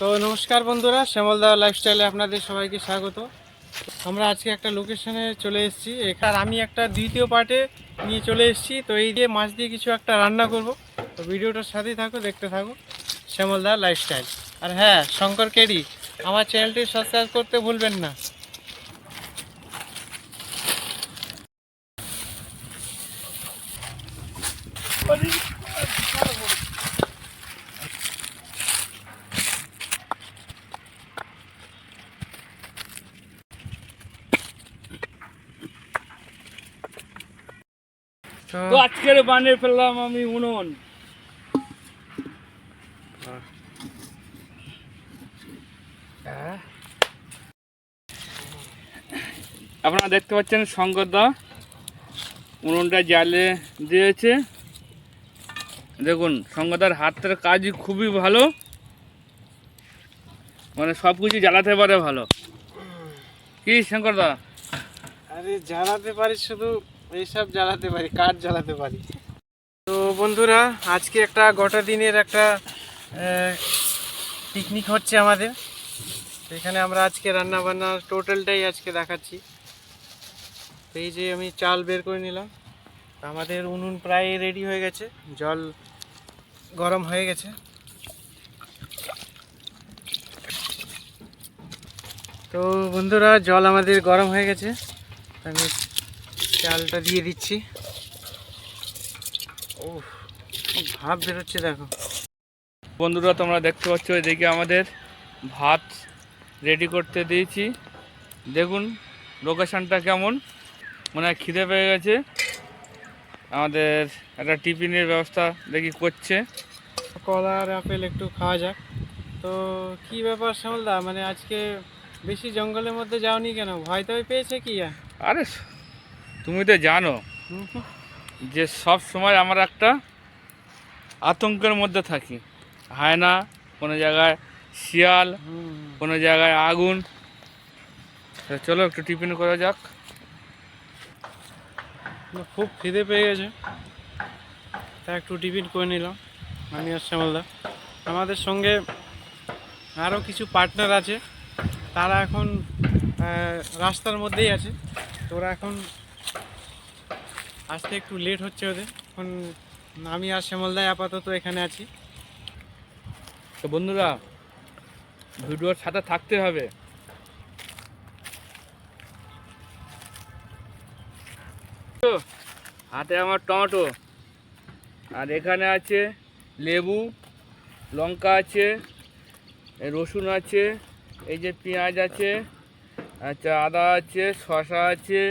তো নমস্কার বন্ধুরা, শ্যামলদা লাইফস্টাইলে আপনাদের সবাইকে স্বাগত। আমরা আজকে একটা লোকেশনে চলে এসেছি। এখানে আমি একটা দ্বিতীয় পার্টে নিয়ে চলে এসেছি। তো এই দিয়ে মাছ দিয়ে কিছু একটা রান্না করব। তো ভিডিওটার সাথেই থাকো, দেখতে থাকো শ্যামলদা লাইফস্টাইল। আর হ্যাঁ, শঙ্কর কেডি আমার চ্যানেলটি সাবস্ক্রাইব করতে ভুলবেন না। তো আজকের বানিয়ে ফেললাম আমি উনুন। আপনারা দেখতে পাচ্ছেন শঙ্করদা উনুনটা জ্বালে দিয়েছে। দেখুন শঙ্করদার হাতের কাজই খুবই ভালো, মানে সব কিছু জ্বালাতে পারে ভালো। কি শঙ্করদা? আরে জ্বালাতে পারি, শুধু এইসব জ্বালাতে পারি, কাঠ জ্বালাতে পারি। তো বন্ধুরা, আজকে একটা গোটা দিনের একটা পিকনিক হচ্ছে আমাদের। এখানে আমরা আজকে রান্না বান্না টোটালটাই আজকে দেখাচ্ছি। তো এই যে আমি চাল বের করে নিলাম। আমাদের উনুন প্রায় রেডি হয়ে গেছে, জল গরম হয়ে গেছে। তো বন্ধুরা, জল আমাদের গরম হয়ে গেছে, আমি চালটা দিয়ে দিচ্ছি। ও, কি ভাব বেরোচ্ছে দেখো বন্ধুরা, তোমরা দেখতে পাচ্ছ এদিকে আমাদের ভাত রেডি করতে দিয়েছি। দেখুন লোকেশানটা কেমন, মানে খিদে পেয়ে গেছে। আমাদের একটা টিফিনের ব্যবস্থা দেখি করছে। কলা আর আপেল একটু খাওয়া যাক। তো কি ব্যাপার শ্যামলদা, মানে আজকে বেশি জঙ্গলের মধ্যে যাওনি কেন? ভয় টয় পেয়েছে কি? আরে তুমি তো জানো যে সব সময় আমরা একটা আতঙ্কের মধ্যে থাকি। হায়না, কোনো জায়গায় শিয়াল, কোনো জায়গায় আগুন। চলো একটু টিফিন করা যাক। খুব খিদে পেয়ে গেছে, তা একটু টিফিন করে নিলাম আমি আর শ্যামলদা। আমাদের সঙ্গে আরও কিছু পার্টনার আছে, তারা এখন রাস্তার মধ্যেই আছে। তো ওরা এখন আসতে একটু লেট হচ্ছে ওদের। এখন আমি আর শ্যামলদাই আপাতত এখানে আছি। তো বন্ধুরা, ভিডিওর সাথে থাকতে হবে। হাতে আমার টমেটো, আর এখানে আছে লেবু, লঙ্কা আছে, রসুন আছে, এই যে পেঁয়াজ আছে, আচ্ছা আদা আছে, শসা আছে,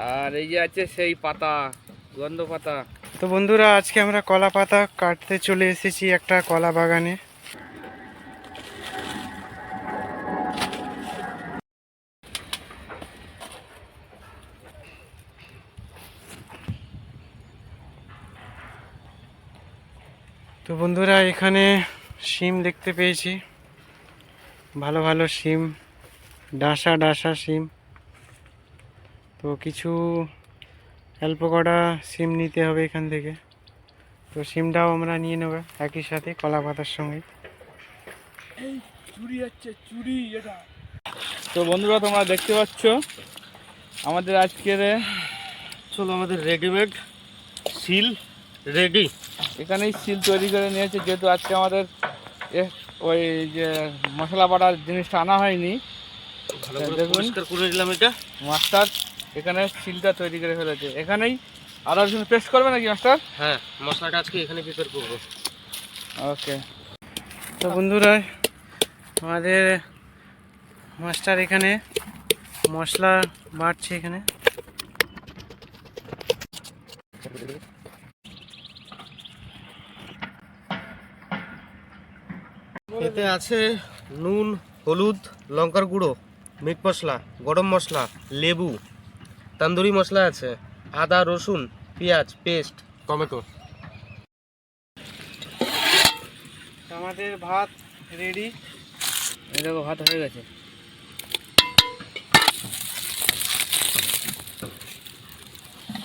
আর এই যে আছে সেই পাতা, গন্ধ পাতা। তো বন্ধুরা, আজকে আমরা কলা পাতা কাটতে চলে এসেছি একটা কলা বাগানে। তো বন্ধুরা, এখানে শিম দেখতে পেয়েছি, ভালো ভালো শিম, ডাসা ডাসা শিম। তো কিছু অল্প কটা শিম নিতে হবে এখান থেকে। তো শিমটাও আমরা নিয়ে নেব একই সাথে কলা পাতার সঙ্গে। চুরি যাচ্ছে, চুরি এটা। তো বন্ধুরা, তোমরা দেখতে পাচ্ছ আমাদের আজকের চলো, আমাদের রেডিমেড শিল রেডি। এখানেই শিল তৈরি করে নিয়েছে, যেহেতু আজকে আমাদের ওই যে মশলা বাটার জিনিসটা আনা হয়নি। দেখুন করে দিলাম এটা। মাস্টার এখানে শিলটা তৈরি করে ফেলেছে। এখানেই আদা রসুন পেস্ট করবে নাকি মাস্টার? হ্যাঁ, মশলাটা আজকে এখানে প্রিপেয়ার করবো। ওকে। তো বন্ধুরা, আমাদের মাস্টার এখানে মশলা বাটছে। এখানে এতে আছে নুন, হলুদ, লঙ্কার গুঁড়ো, মিট মশলা, গরম মশলা, লেবু, তন্দুরি মশলা আছে, আদা রসুন পেঁয়াজ পেস্ট, টমেটো। আমাদের ভাত রেডি। এই দেখো ভাত হয়ে গেছে।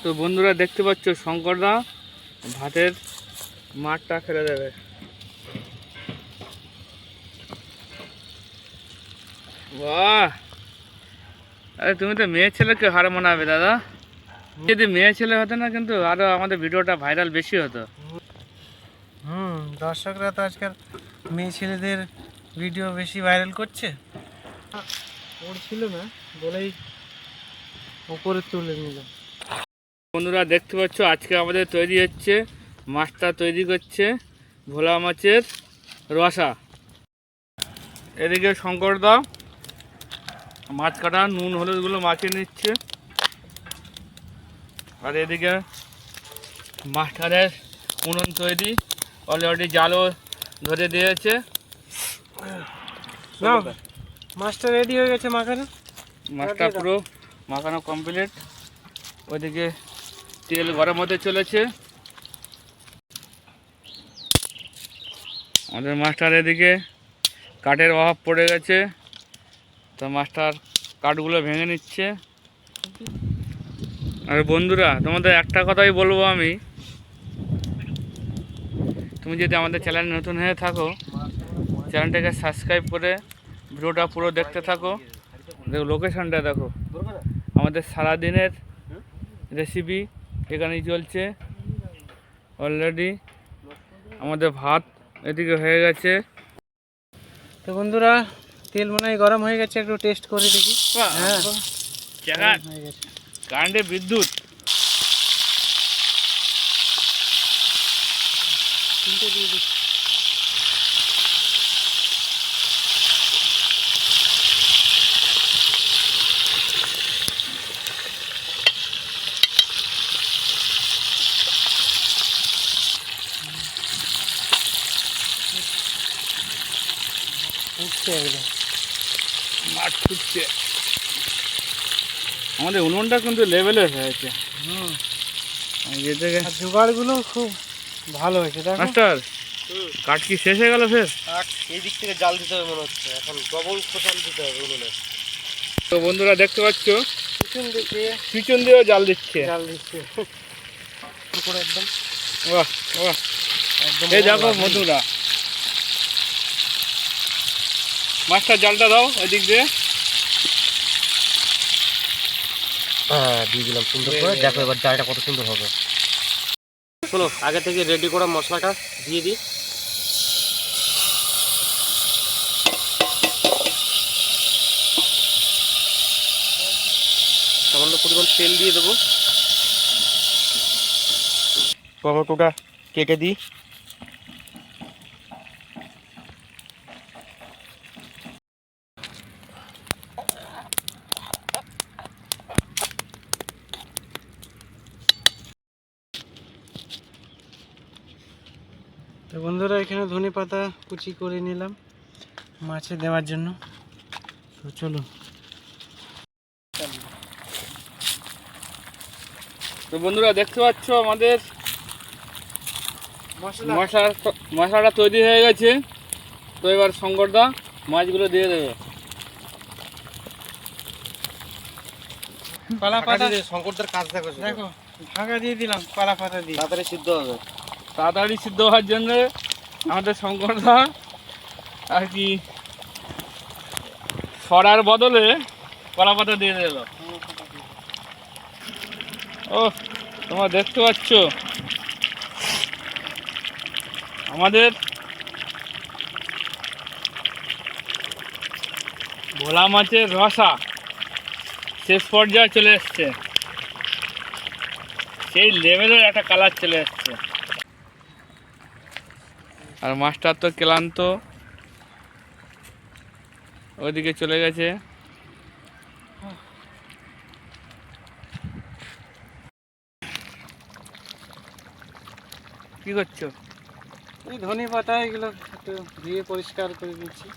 তো বন্ধুরা দেখতে পাচ্ছ শঙ্করদা ভাতের মাঠটা ফেলে দেবে। বাহ, আরে তুমি তো মেয়ে ছেলেকে হার মানাবে দাদা। যদি মেয়ে ছেলে হতো না কিন্তু আরো আমাদের ভিডিওটা ভাইরাল বেশি হতো। দর্শকরা তো আজকাল মেয়ে ছেলেদের ভিডিও বেশি ভাইরাল করছে। ওর ছিল না বলেই উপরে তুলে নিলাম। বন্ধুরা দেখতে পাচ্ছ আজকে আমাদের তৈরি হচ্ছে, মাছটা তৈরি করছে ভোলা মাছের রসা। এদিকে শঙ্কর দা মাছ কাটা নুন হলুদগুলো মাখিয়ে নিচ্ছে, আর এদিকে মাস্টারের উনুন তৈরি, অলরেডি জালও ধরে দিয়েছে। নাও, মাছটা রেডি হয়ে গেছে মাখানো। মাছটা পুরো মাখানো কমপ্লিট। ওইদিকে তেল গরম হতে চলেছে। আমাদের মাস্টার এদিকে কাঠের অভাব পড়ে গেছে, তো মাস্টার কাঠগুলো ভেঙে নিচ্ছে। আর বন্ধুরা তোমাদের একটা কথাই বলবো আমি, তুমি যদি আমাদের চ্যানেল নতুন হয়ে থাকো, চ্যানেলটাকে সাবস্ক্রাইব করে ভিডিওটা পুরো দেখতে থাকো। দেখো লোকেশনটা দেখো, আমাদের সারাদিনের রেসিপি এখানেই চলছে। অলরেডি আমাদের ভাত এদিকে হয়ে গেছে। তো বন্ধুরা তেল মনে হয় গরম হয়ে গেছে, একটু টেস্ট করে দেখি। হ্যাঁ, জায়গা হয়ে গেছে। কারেন্টে বিদ্যুৎ। তিনটে দিয়ে দিচ্ছি। উঠছে একদম, মাছ ফুটছে। আমাদের উনুনটা কিন্তু লেভেলের হয়েছে। ইয়ে থেকে আর জোগাড়গুলো খুব ভালো হয়েছে। দেখো মাস্টার কাঠ কি শেষ হয়ে গেল ফের? এই দিক থেকে জাল দিতে হবে মনে হচ্ছে, এখন ডবল খোসাল দিতে হবে উনুনে। তো বন্ধুরা দেখতে পাচ্ছ পিছন দিকে পিছন দিয়েও জাল দিচ্ছে। জাল দিচ্ছে উপরে একদম বাহ বাহ, একদম। এই দেখো বন্ধুরা, মাছটা জালটা দাও ওই দিক দিয়ে। হ্যাঁ, দিয়ে দিলাম সুন্দর করে। দেখো এবার জালটা কত সুন্দর হবে। শোনো, আগে থেকে রেডি করা মশলাটা দিয়ে দিই। সামান্য পরিমাণ তেল দিয়ে দেবো। টমেটোটা কেটে দিই। তো বন্ধুরা এখানে ধনে পাতা কুচি করে নিলাম মাছে দেওয়ার জন্য। তো চলুন। তো বন্ধুরা দেখতে পাচ্ছ আমাদের মশলাটা তৈরি হয়ে গেছে। তো এবার শঙ্করদা মাছগুলো দিয়ে দেবে। কলা পাতা শঙ্করদার কাজ দেখো, দেখো ঢাকা দিয়ে দিলাম কলা পাতা দিয়ে, তাড়াতাড়ি সিদ্ধ হবে। তাড়াতাড়ি সিদ্ধ হওয়ার জন্য আমাদের শঙ্করদা আর কি সরার বদলে কলা পাতা দিয়ে দিল। ও তোমরা দেখতে পাচ্ছ আমাদের ভোলা মাছের রসা শেষ পর্যায়ে চলে এসছে। সেই লেভেলের একটা কালার চলে এসছে। আর মাছটার তো ক্লান্ত, ওইদিকে চলে গেছে। কি করছো? এই ধনে পাতা এগুলো একটু ধুয়ে পরিষ্কার করে দিচ্ছি।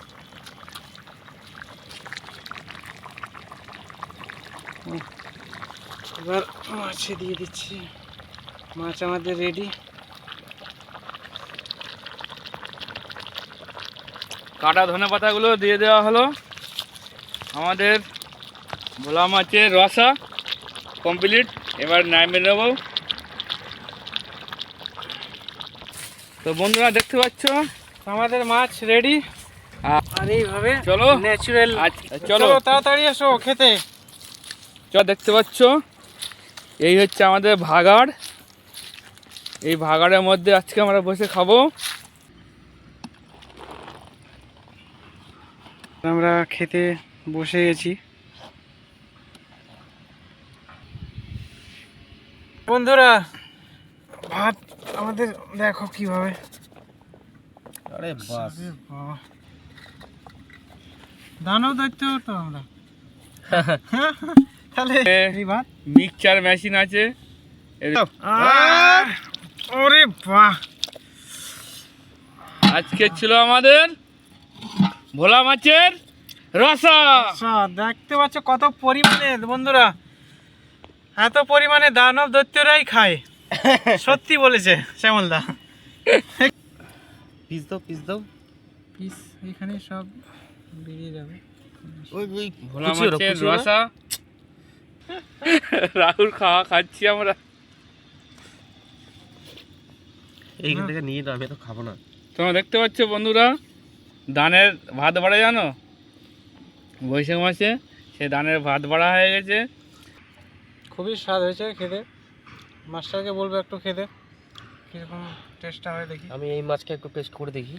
এবার মাছে দিয়ে দিচ্ছি। মাছ আমাদের রেডি। কাটা ধনে পাতাগুলো দিয়ে দেওয়া হলো। আমাদের ভোলা মাছের রসা কমপ্লিট। এবার নামিয়ে নেব। তো বন্ধুরা দেখতে পাচ্ছ আমাদের মাছ রেডি। আর আর আর এইভাবে চলো। ন্যাচারাল। চলো চলো তাড়াতাড়ি এসো খেতে। দেখতে পাচ্ছ এই হচ্ছে আমাদের ভাগাড়। এই ভাগাড়ের মধ্যে আজকে আমরা বসে খাবো। আমরা খেতে বসে গেছি বন্ধুরা। ভাত আমাদের দেখো কিভাবে, আরে বাস দানও দায়িত্ব তো আমরা তাহলে এই ভাত মিক্সচার মেশিন আছে। ওরে বাহ, আজকে ছিল আমাদের ভোলা মাছের রসা। আচ্ছা দেখতে পাচ্ছ কত পরিমাণে বন্ধুরা, এত পরিমাণে দানব দৈত্যরাই খায়। সত্যি বলেছে শ্যামলদা। পিস দাও পিস দাও। পিস এখানে সব বেরিয়ে যাবে। ওই ভোলা মাছের রসা রাহুল খাচ্ছি আমরা। এইখান থেকে নিয়ে নাও, আমি তো খাবো না। তোমরা দেখতে পাচ্ছ বন্ধুরা, ধানের ভাত বাড়া জানো, বৈশাখ মাসে সেই ধানের ভাত বাড়া হয়ে গেছে। খুবই স্বাদ হয়েছে খেতে। মাস্টারকে বলবো একটু খেতে কীরকম টেস্টটা হয় দেখি। আমি এই মাছকে একটু টেস্ট করে দেখি।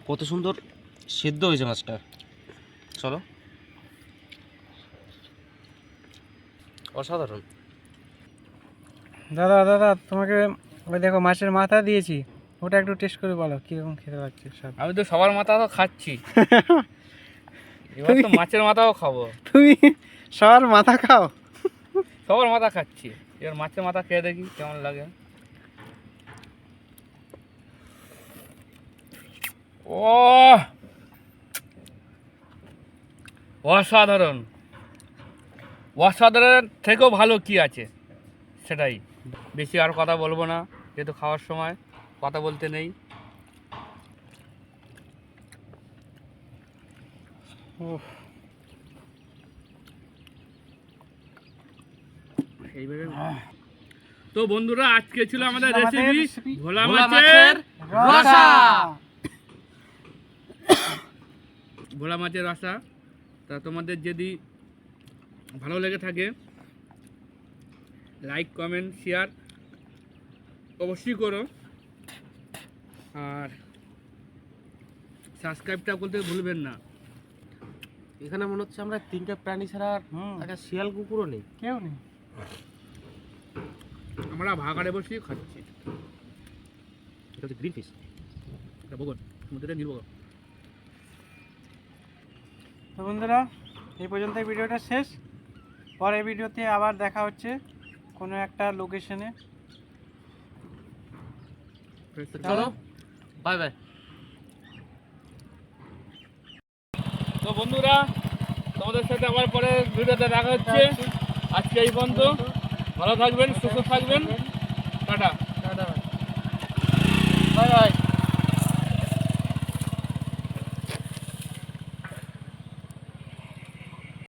কত সুন্দর সিদ্ধ হয়েছে মাছটা। চলো, অসাধারণ। দাদা দাদা তোমাকে ওই দেখো মাছের মাথা দিয়েছি, ওটা একটু টেস্ট করে বলো কীরকম খেতে পাচ্ছে স্বাদ। আমি তো সবার মাথা তো খাচ্ছি, এবার তো মাছের মাথাও খাবো। তুমি সবার মাথা খাও? সবার মাথা খাচ্ছি, এবার মাছের মাথা খেয়ে দেখি কেমন লাগে। ও অসাধারণ, অসাধারণ থেকেও ভালো কি আছে সেটাই। বেশি আর কথা বলবো না, যেহেতু খাওয়ার সময় কথা বলতে নেই। তো বন্ধুরা, আজকে ছিল আমাদের রেসিপি ভোলা মাছের রসা। ভোলা মাছের রসা। তা তোমাদের যদি ভালো লেগে থাকে লাইক কমেন্ট শেয়ার অবশ্যই করো, আর সাবস্ক্রাইবটা করতে ভুলবেন না। এখানে মনে হচ্ছে আমরা তিনটা প্রাণী ছাড়া আর একটা শিয়াল কুকুরও নেই। কেউ নেই। আমরা ভাগাড়ে বসেই খাচ্ছি। এটা হচ্ছে গ্রিন ফিশ। এটা বগর, সমুদ্রের নীলবগর। তো বন্ধুরা, এই পর্যন্ত ভিডিওটা শেষ। পরের ভিডিওতে আবার দেখা হচ্ছে কোনো একটা লোকেশনে। চলো, বাই বাই। তো বন্ধুরা, তোমাদের সাথে আবার পরে ভিডিওতে দেখা হচ্ছে। আজকে এই পর্যন্ত। ভালো থাকবেন, সুস্থ থাকবেন। টাটা। Bye bye.